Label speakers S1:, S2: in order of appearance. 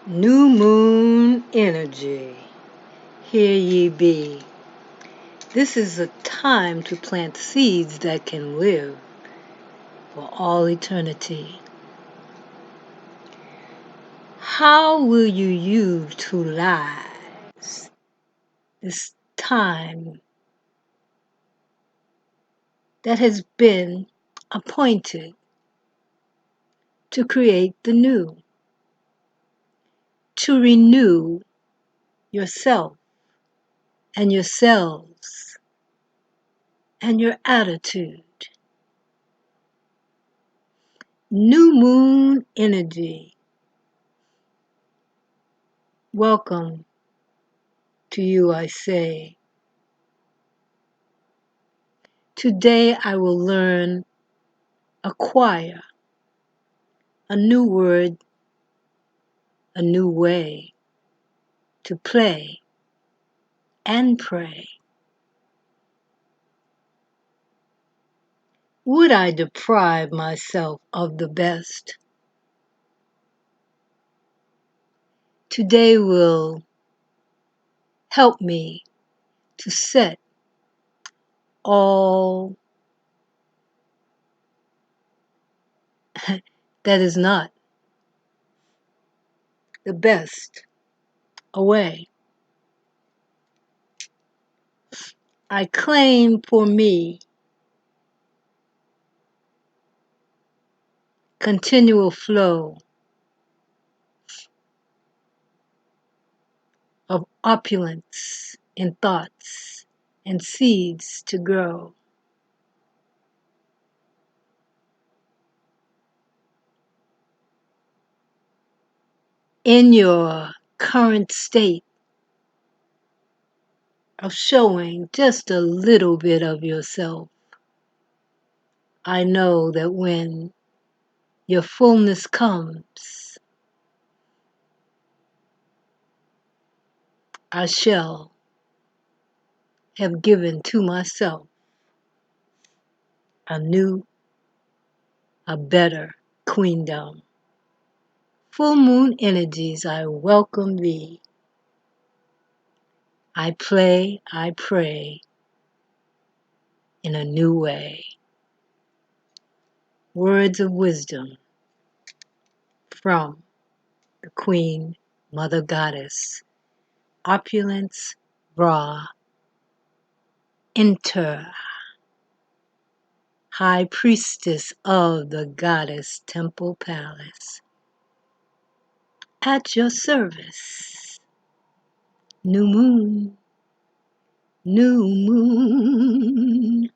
S1: New moon energy, hear ye be. This is a time to plant seeds that can live for all eternity. How will you utilize this time that has been appointed to create the new, to renew yourself and yourselves and your attitude? New moon energy, welcome to you, I say. Today I will acquire a new word, a new way to play and pray. Would I deprive myself of the best? Today will help me to set all that is not the best away. I claim for me continual flow of opulence in thoughts and seeds to grow. In your current state of showing just a little bit of yourself, I know that when your fullness comes, I shall have given to myself a new, a better queendom. Full moon energies, I welcome thee. I play, I pray in a new way. Words of wisdom from the Queen, Mother Goddess, Opulence, Ra, Inter, High Priestess of the Goddess Temple Palace. At your service. New moon, new moon.